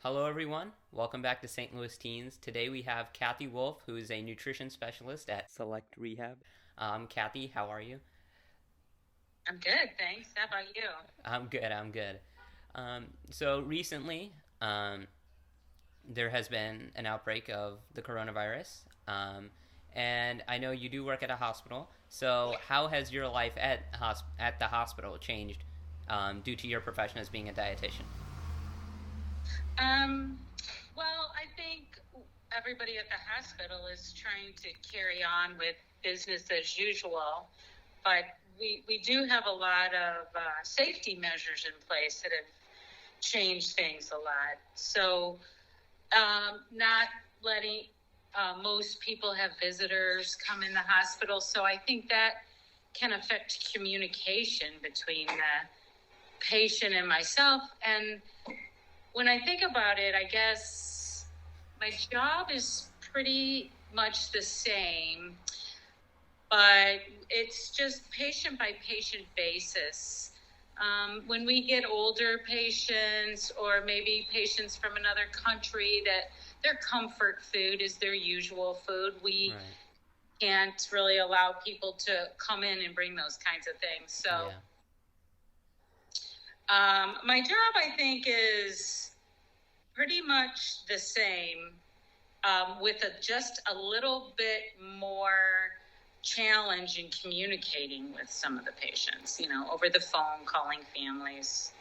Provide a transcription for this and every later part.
Hello, everyone. Welcome back to St. Louis Teens. Today we have Kathy Wolf, who is a nutrition specialist at Select Rehab. Kathy, how are you? I'm good, thanks. How about you? I'm good. So recently, um, there has been an outbreak of the coronavirus, and I know you do work at a hospital. So how has your life at the hospital changed due to your profession as being a dietitian? Um, well, I think everybody at the hospital is trying to carry on with business as usual, but we do have a lot of safety measures in place that have changed things a lot. So, not letting most people have visitors come in the hospital. So I think that can affect communication between the patient and myself. And when I think about it, I guess my job is pretty much the same, but it's just patient by patient basis. When we get older patients or maybe patients from another country that their comfort food is their usual food, we Right. can't really allow people to come in and bring those kinds of things. So Yeah. my job, I think, is pretty much the same, with just a little bit more challenge in communicating with some of the patients, over the phone, calling families.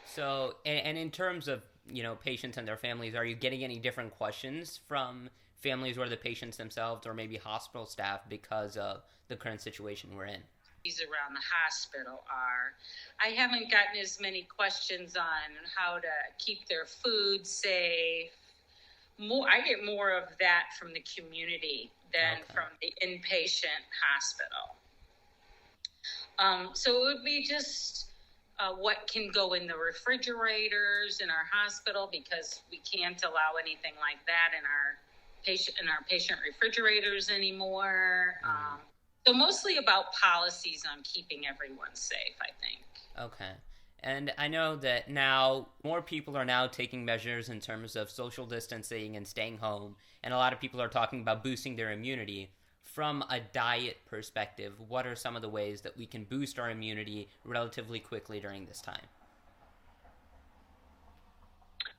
So, and in terms of patients and their families, are you getting any different questions from families or the patients themselves, or maybe hospital staff because of the current situation we're in? These around the hospital are. I haven't gotten as many questions on how to keep their food safe. I get more of that from the community than Okay. from the inpatient hospital. So it would be just what can go in the refrigerators in our hospital, because we can't allow anything like that in our patient refrigerators anymore. Mm, So mostly about policies on keeping everyone safe, I think. okay. And I know that now more people are now taking measures in terms of social distancing and staying home, and a lot of people are talking about boosting their immunity. From a diet perspective, what are some of the ways that we can boost our immunity relatively quickly during this time?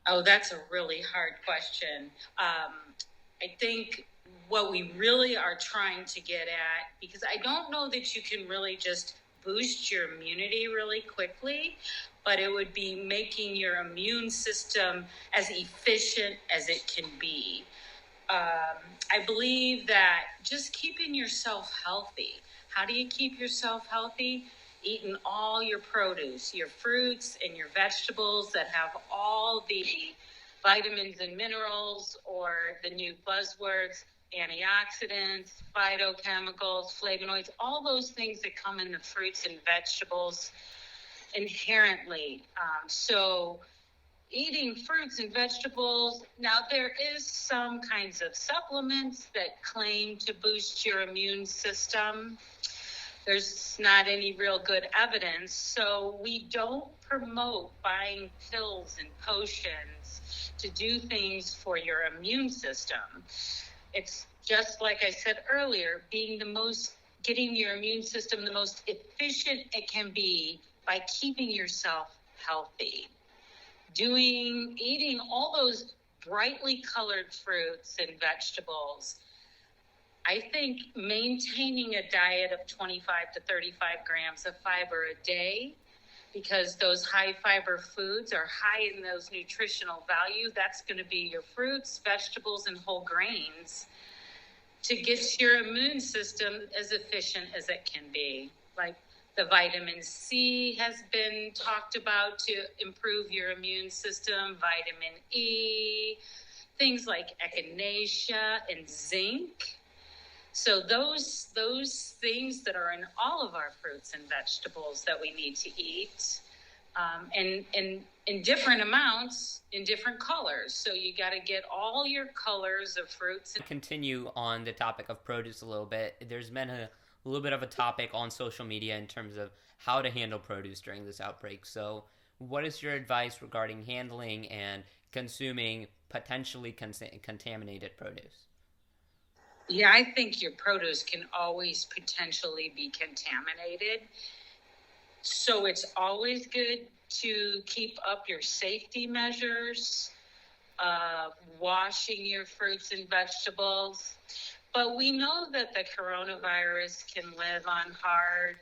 Oh, that's a really hard question. I think what we really are trying to get at, because I don't know that you can really just boost your immunity really quickly, but it would be making your immune system as efficient as it can be. I believe that just keeping yourself healthy. How do you keep yourself healthy? Eating all your produce, your fruits, and your vegetables that have all the vitamins and minerals, or the new buzzwords, antioxidants, phytochemicals, flavonoids, all those things that come in the fruits and vegetables inherently. So eating fruits and vegetables. Now, there is some kinds of supplements that claim to boost your immune system. There's not any real good evidence, so we don't promote buying pills and potions to do things for your immune system. It's just like I said earlier, getting your immune system the most efficient it can be by keeping yourself healthy, eating all those brightly colored fruits and vegetables. I think maintaining a diet of 25 to 35 grams of fiber a day, because those high fiber foods are high in those nutritional value. That's going to be your fruits, vegetables, and whole grains, to get your immune system as efficient as it can be. Like, the vitamin C has been talked about to improve your immune system, vitamin E, things like echinacea and zinc. So those things that are in all of our fruits and vegetables that we need to eat, and in different amounts, in different colors. So you got to get all your colors of fruits. Continue on the topic of produce a little bit. There's been a little bit of a topic on social media in terms of how to handle produce during this outbreak. So, what is your advice regarding handling and consuming potentially contaminated produce? Yeah, I think your produce can always potentially be contaminated. So it's always good to keep up your safety measures, washing your fruits and vegetables. But we know that the coronavirus can live on hard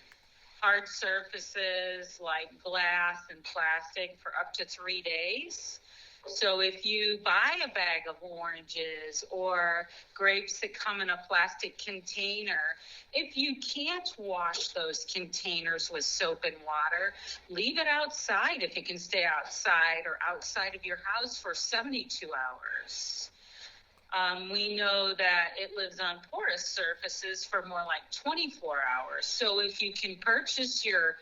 surfaces like glass and plastic for up to 3 days. So if you buy a bag of oranges or grapes that come in a plastic container, if you can't wash those containers with soap and water, leave it outside if it can stay outside or outside of your house for 72 hours. We know that it lives on porous surfaces for more like 24 hours. So if you can purchase your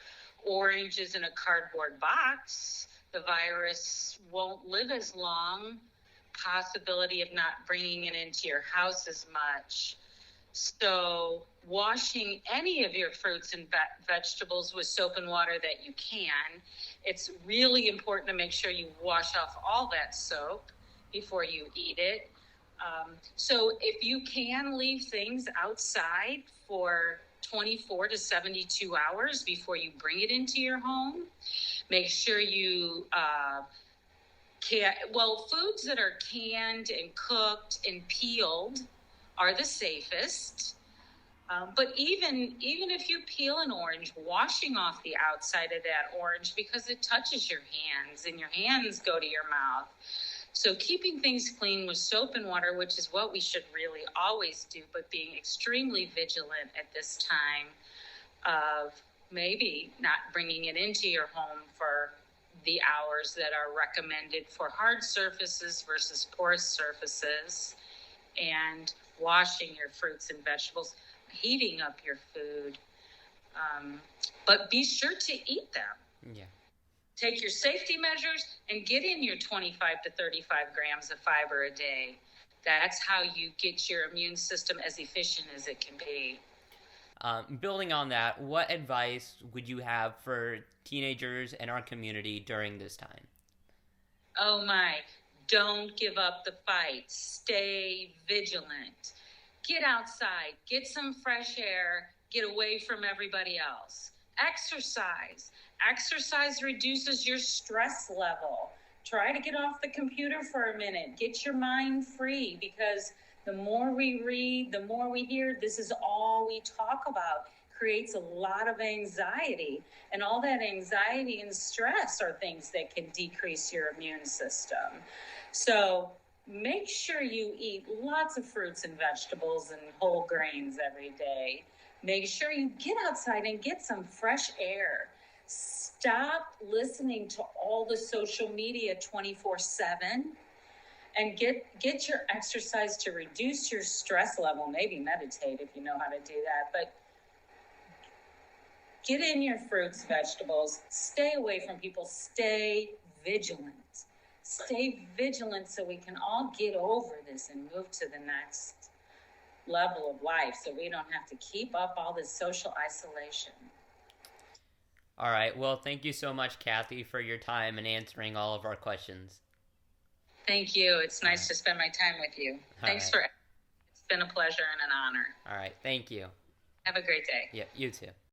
oranges in a cardboard box, the virus won't live as long, possibility of not bringing it into your house as much. So washing any of your fruits and vegetables with soap and water that you can, it's really important to make sure you wash off all that soap before you eat it. So if you can leave things outside for 24 to 72 hours before you bring it into your home, make sure you foods that are canned and cooked and peeled are the safest. But even if you peel an orange, washing off the outside of that orange, because it touches your hands and your hands go to your mouth. So keeping things clean with soap and water, which is what we should really always do, but being extremely vigilant at this time of maybe not bringing it into your home for the hours that are recommended for hard surfaces versus porous surfaces, and washing your fruits and vegetables, heating up your food, but be sure to eat them. Yeah. Take your safety measures and get in your 25 to 35 grams of fiber a day. That's how you get your immune system as efficient as it can be. Building on that, what advice would you have for teenagers in our community during this time? Oh my, don't give up the fight. Stay vigilant. Get outside, get some fresh air, get away from everybody else. Exercise. Exercise reduces your stress level. Try to get off the computer for a minute. Get your mind free, because the more we read, the more we hear, this is all we talk about, creates a lot of anxiety. And all that anxiety and stress are things that can decrease your immune system. So make sure you eat lots of fruits and vegetables and whole grains every day. Make sure you get outside and get some fresh air. Stop listening to all the social media 24/7 and get your exercise to reduce your stress level. Maybe meditate if you know how to do that, but get in your fruits, vegetables, stay away from people, stay vigilant. Stay vigilant so we can all get over this and move to the next level of life, so we don't have to keep up all this social isolation. All right. Well, thank you so much, Kathy, for your time and answering all of our questions. Thank you. It's nice to spend my time with you. Thanks for, it's been a pleasure and an honor. All right. Thank you. Have a great day. Yep, you too.